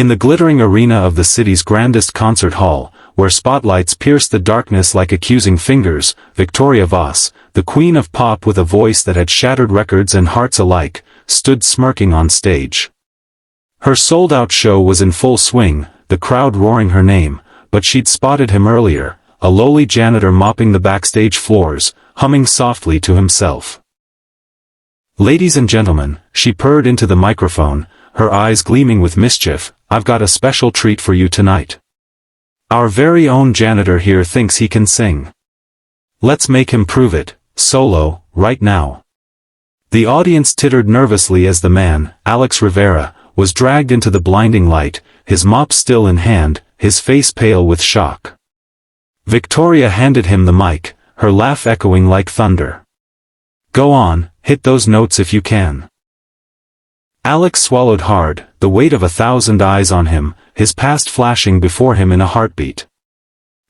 In the glittering arena of the city's grandest concert hall, where spotlights pierced the darkness like accusing fingers, Victoria Voss, the queen of pop with a voice that had shattered records and hearts alike, stood smirking on stage. Her sold-out show was in full swing, the crowd roaring her name, but she'd spotted him earlier, a lowly janitor mopping the backstage floors, humming softly to himself. "Ladies and gentlemen," she purred into the microphone, her eyes gleaming with mischief, "I've got a special treat for you tonight. Our very own janitor here thinks he can sing. Let's make him prove it, solo, right now." The audience tittered nervously as the man, Alex Rivera, was dragged into the blinding light, his mop still in hand, his face pale with shock. Victoria handed him the mic, her laugh echoing like thunder. "Go on, hit those notes if you can." Alex swallowed hard, the weight of 1,000 eyes on him, his past flashing before him in a heartbeat.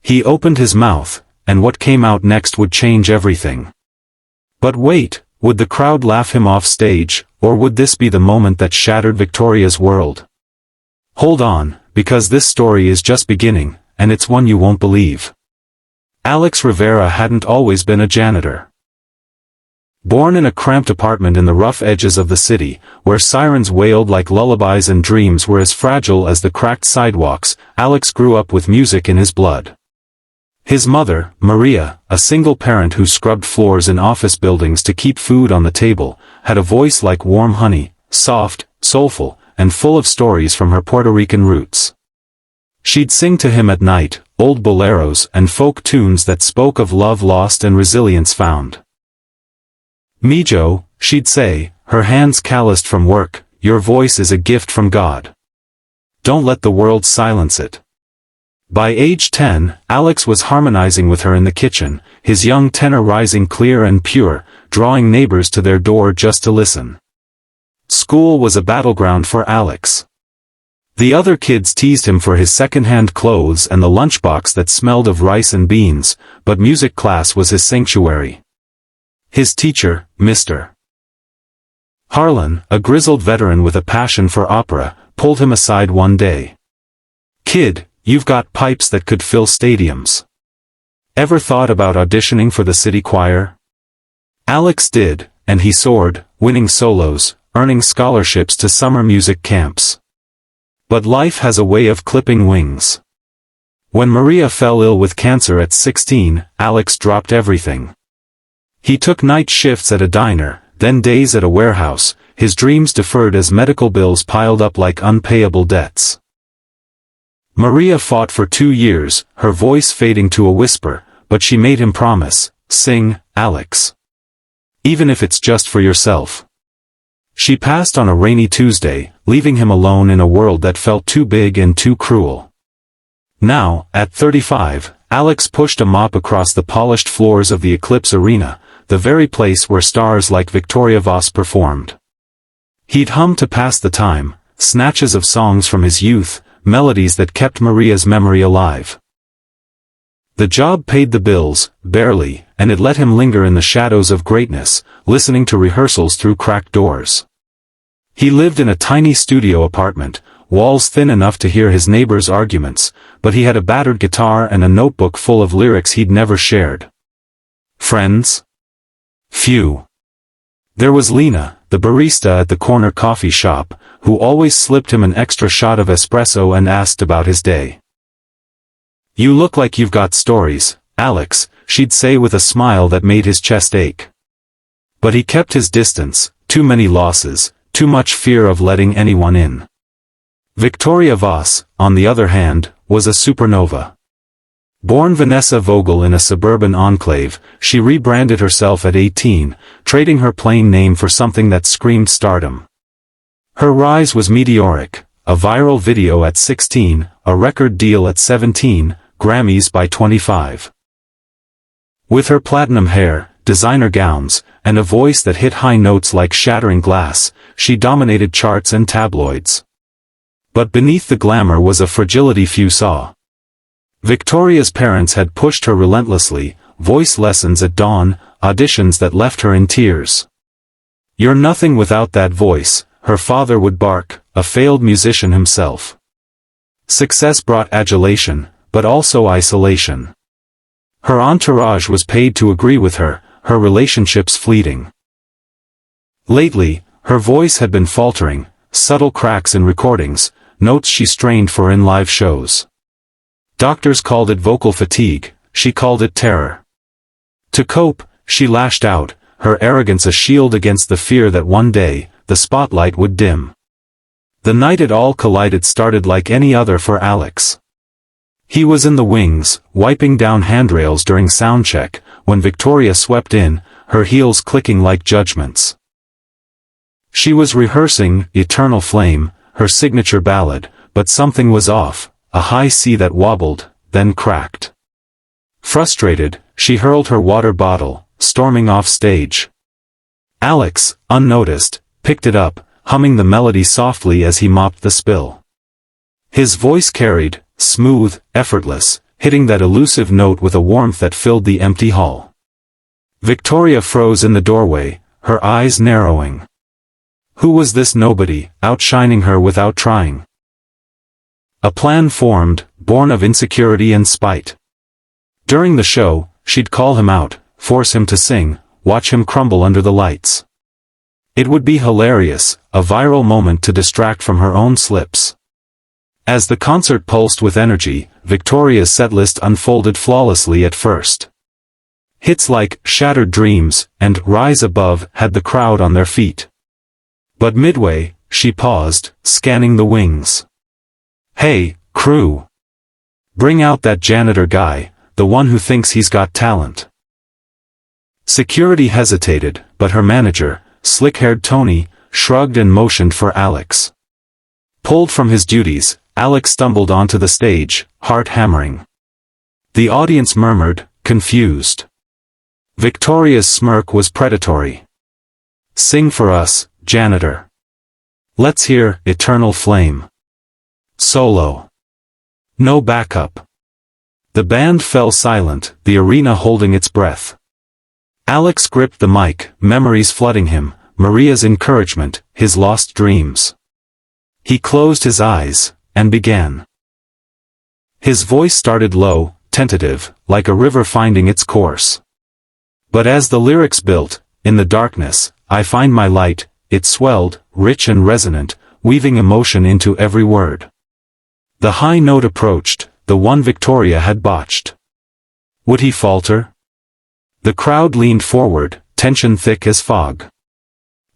He opened his mouth, and what came out next would change everything. But wait, would the crowd laugh him off stage, or would this be the moment that shattered Victoria's world? Hold on, because this story is just beginning, and it's one you won't believe. Alex Rivera hadn't always been a janitor. Born in a cramped apartment in the rough edges of the city, where sirens wailed like lullabies and dreams were as fragile as the cracked sidewalks, Alex grew up with music in his blood. His mother, Maria, a single parent who scrubbed floors in office buildings to keep food on the table, had a voice like warm honey, soft, soulful, and full of stories from her Puerto Rican roots. She'd sing to him at night, old boleros and folk tunes that spoke of love lost and resilience found. "Mijo," she'd say, her hands calloused from work, "your voice is a gift from God. Don't let the world silence it." By age 10, Alex was harmonizing with her in the kitchen, his young tenor rising clear and pure, drawing neighbors to their door just to listen. School was a battleground for Alex. The other kids teased him for his second-hand clothes and the lunchbox that smelled of rice and beans, but music class was his sanctuary. His teacher, Mr. Harlan, a grizzled veteran with a passion for opera, pulled him aside one day. "Kid, you've got pipes that could fill stadiums. Ever thought about auditioning for the city choir?" Alex did, and he soared, winning solos, earning scholarships to summer music camps. But life has a way of clipping wings. When Maria fell ill with cancer at 16, Alex dropped everything. He took night shifts at a diner, then days at a warehouse, his dreams deferred as medical bills piled up like unpayable debts. Maria fought for 2 years, her voice fading to a whisper, but she made him promise, "Sing, Alex. Even if it's just for yourself." She passed on a rainy Tuesday, leaving him alone in a world that felt too big and too cruel. Now, at 35, Alex pushed a mop across the polished floors of the Eclipse Arena, the very place where stars like Victoria Voss performed. He'd hum to pass the time, snatches of songs from his youth, melodies that kept Maria's memory alive. The job paid the bills, barely, and it let him linger in the shadows of greatness, listening to rehearsals through cracked doors. He lived in a tiny studio apartment, walls thin enough to hear his neighbors' arguments, but he had a battered guitar and a notebook full of lyrics he'd never shared. Friends? Few. There was Lena, the barista at the corner coffee shop, who always slipped him an extra shot of espresso and asked about his day. "You look like you've got stories, Alex," she'd say with a smile that made his chest ache. But he kept his distance, too many losses, too much fear of letting anyone in. Victoria Voss, on the other hand, was a supernova. Born Vanessa Vogel in a suburban enclave, she rebranded herself at 18, trading her plain name for something that screamed stardom. Her rise was meteoric, a viral video at 16, a record deal at 17, Grammys by 25. With her platinum hair, designer gowns, and a voice that hit high notes like shattering glass, she dominated charts and tabloids. But beneath the glamour was a fragility few saw. Victoria's parents had pushed her relentlessly, voice lessons at dawn, auditions that left her in tears. "You're nothing without that voice," her father would bark, a failed musician himself. Success brought adulation, but also isolation. Her entourage was paid to agree with her, her relationships fleeting. Lately, her voice had been faltering, subtle cracks in recordings, notes she strained for in live shows. Doctors called it vocal fatigue, she called it terror. To cope, she lashed out, her arrogance a shield against the fear that one day, the spotlight would dim. The night it all collided started like any other for Alex. He was in the wings, wiping down handrails during soundcheck, when Victoria swept in, her heels clicking like judgments. She was rehearsing Eternal Flame, her signature ballad, but something was off, a high C that wobbled, then cracked. Frustrated, she hurled her water bottle, storming off stage. Alex, unnoticed, picked it up, humming the melody softly as he mopped the spill. His voice carried, smooth, effortless, hitting that elusive note with a warmth that filled the empty hall. Victoria froze in the doorway, her eyes narrowing. Who was this nobody, outshining her without trying? A plan formed, born of insecurity and spite. During the show, she'd call him out, force him to sing, watch him crumble under the lights. It would be hilarious, a viral moment to distract from her own slips. As the concert pulsed with energy, Victoria's setlist unfolded flawlessly at first. Hits like Shattered Dreams and Rise Above had the crowd on their feet. But midway, she paused, scanning the wings. Hey, crew! Bring out that janitor guy, the one who thinks he's got talent. Security hesitated, but her manager, slick-haired Tony, shrugged and motioned for Alex. Pulled from his duties, Alex stumbled onto the stage, heart hammering. The audience murmured, confused. Victoria's smirk was predatory. Sing for us, janitor. Let's hear Eternal Flame. Solo. No backup. The band fell silent, the arena holding its breath. Alex gripped the mic, memories flooding him, Maria's encouragement, his lost dreams. He closed his eyes, and began. His voice started low, tentative, like a river finding its course. But as the lyrics built, in the darkness, I find my light, it swelled, rich and resonant, weaving emotion into every word. The high note approached, the one Victoria had botched. Would he falter? The crowd leaned forward, tension thick as fog.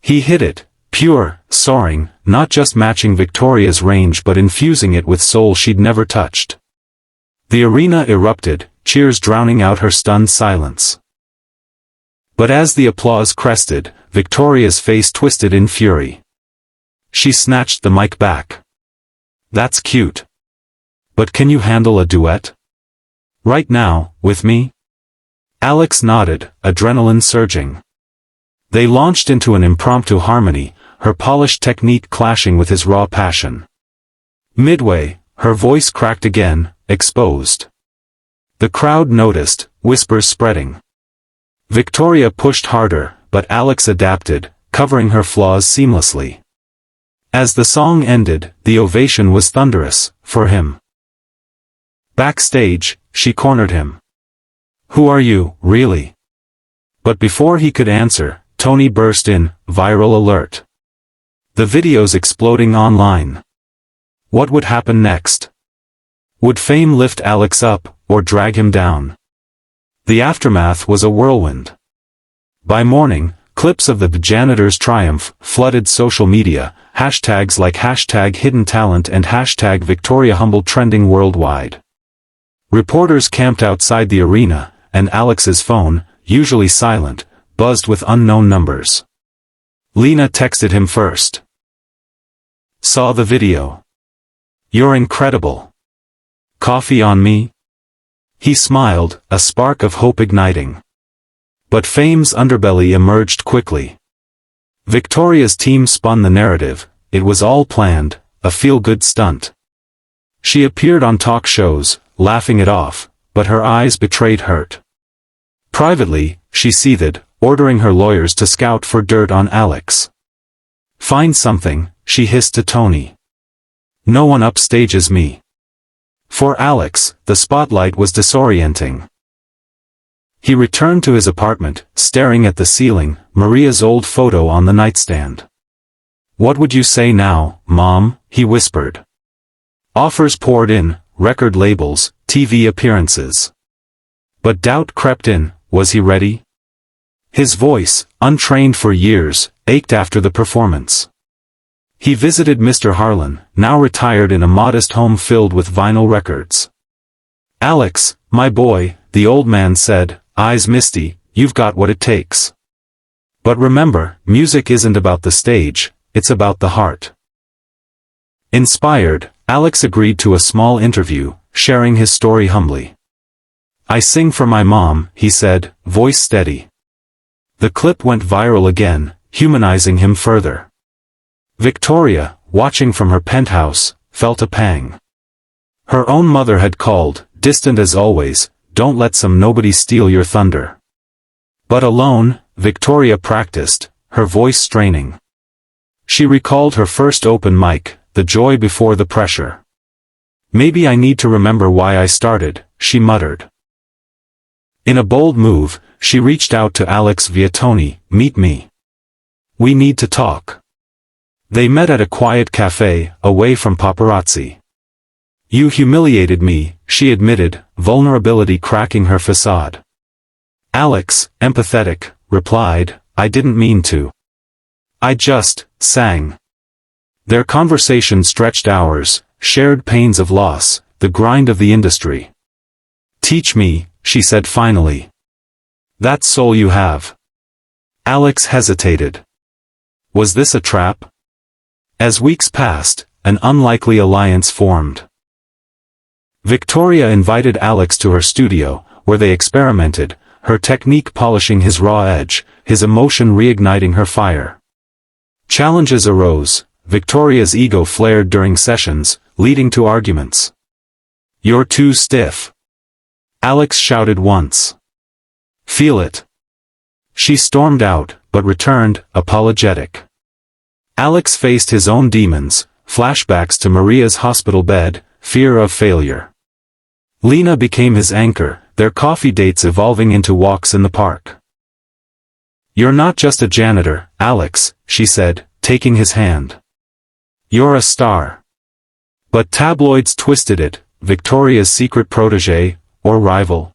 He hit it, pure, soaring, not just matching Victoria's range but infusing it with soul she'd never touched. The arena erupted, cheers drowning out her stunned silence. But as the applause crested, Victoria's face twisted in fury. She snatched the mic back. That's cute. But can you handle a duet? Right now, with me? Alex nodded, adrenaline surging. They launched into an impromptu harmony, her polished technique clashing with his raw passion. Midway, her voice cracked again, exposed. The crowd noticed, whispers spreading. Victoria pushed harder, but Alex adapted, covering her flaws seamlessly. As the song ended, the ovation was thunderous, for him. Backstage, she cornered him. Who are you, really? But before he could answer, Tony burst in, viral alert. The videos exploding online. What would happen next? Would fame lift Alex up, or drag him down? The aftermath was a whirlwind. By morning, clips of the janitor's triumph flooded social media, hashtags like #HiddenTalent and #VictoriaHumble trending worldwide. Reporters camped outside the arena, and Alex's phone, usually silent, buzzed with unknown numbers. Lena texted him first. Saw the video. You're incredible. Coffee on me? He smiled, a spark of hope igniting. But fame's underbelly emerged quickly. Victoria's team spun the narrative, it was all planned, a feel-good stunt. She appeared on talk shows, laughing it off, but her eyes betrayed hurt. Privately, she seethed, ordering her lawyers to scout for dirt on Alex. Find something, she hissed to Tony. No one upstages me. For Alex, the spotlight was disorienting. He returned to his apartment, staring at the ceiling, Maria's old photo on the nightstand. "What would you say now, Mom?" he whispered. Offers poured in, record labels, TV appearances. But doubt crept in. Was he ready? His voice, untrained for years, ached after the performance. He visited Mr. Harlan, now retired in a modest home filled with vinyl records. "Alex, my boy," the old man said, eyes misty, "you've got what it takes. But remember, music isn't about the stage, it's about the heart." Inspired, Alex agreed to a small interview, sharing his story humbly. "I sing for my mom," he said, voice steady. The clip went viral again, humanizing him further. Victoria, watching from her penthouse, felt a pang. Her own mother had called, distant as always, "Don't let some nobody steal your thunder." But alone, Victoria practiced, her voice straining. She recalled her first open mic, the joy before the pressure. "Maybe I need to remember why I started," she muttered. In a bold move, she reached out to Alex via Tony, "Meet me. We need to talk." They met at a quiet cafe, away from paparazzi. "You humiliated me," she admitted, vulnerability cracking her facade. Alex, empathetic, replied, "I didn't mean to. I just sang." Their conversation stretched hours, shared pains of loss, the grind of the industry. "Teach me," she said finally. "That soul you have." Alex hesitated. Was this a trap? As weeks passed, an unlikely alliance formed. Victoria invited Alex to her studio, where they experimented, her technique polishing his raw edge, his emotion reigniting her fire. Challenges arose. Victoria's ego flared during sessions, leading to arguments. "You're too stiff," Alex shouted once. "Feel it." She stormed out, but returned, apologetic. Alex faced his own demons, flashbacks to Maria's hospital bed, fear of failure. Lena became his anchor, their coffee dates evolving into walks in the park. "You're not just a janitor, Alex," she said, taking his hand. "You're a star." But tabloids twisted it, Victoria's secret protégé, or rival.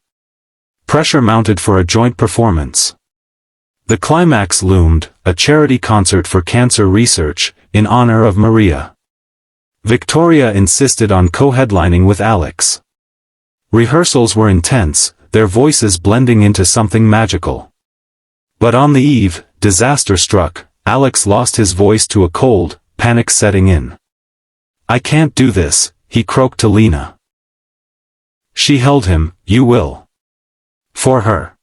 Pressure mounted for a joint performance. The climax loomed, a charity concert for cancer research, in honor of Maria. Victoria insisted on co-headlining with Alex. Rehearsals were intense, their voices blending into something magical. But on the eve, disaster struck. Alex lost his voice to a cold, panic setting in. "I can't do this," he croaked to Lena. She held him. "You will." For her.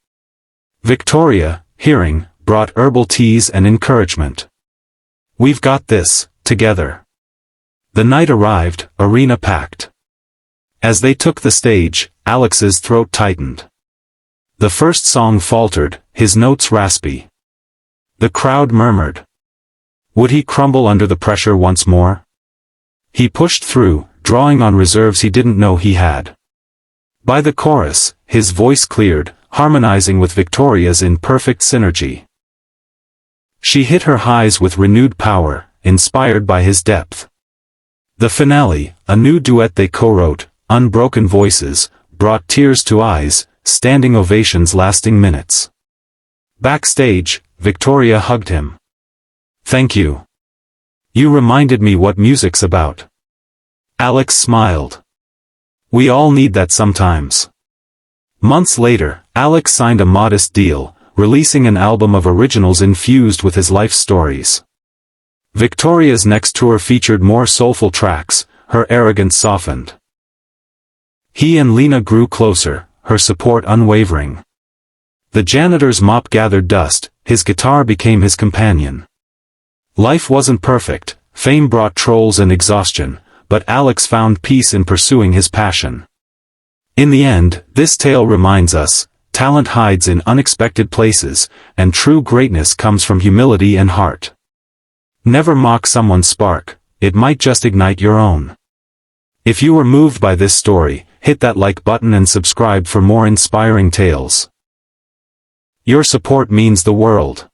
Victoria, hearing, brought herbal teas and encouragement. "We've got this, together." The night arrived, arena packed. As they took the stage, Alex's throat tightened. The first song faltered, his notes raspy. The crowd murmured. Would he crumble under the pressure once more? He pushed through, drawing on reserves he didn't know he had. By the chorus, his voice cleared, harmonizing with Victoria's in perfect synergy. She hit her highs with renewed power, inspired by his depth. The finale, a new duet they co-wrote, Unbroken Voices, brought tears to eyes, standing ovations lasting minutes. Backstage, Victoria hugged him. "Thank you. You reminded me what music's about." Alex smiled. "We all need that sometimes." Months later, Alex signed a modest deal, releasing an album of originals infused with his life stories. Victoria's next tour featured more soulful tracks, her arrogance softened. He and Lena grew closer, her support unwavering. The janitor's mop gathered dust, his guitar became his companion. Life wasn't perfect, fame brought trolls and exhaustion, but Alex found peace in pursuing his passion. In the end, this tale reminds us, talent hides in unexpected places, and true greatness comes from humility and heart. Never mock someone's spark, it might just ignite your own. If you were moved by this story, hit that like button and subscribe for more inspiring tales. Your support means the world.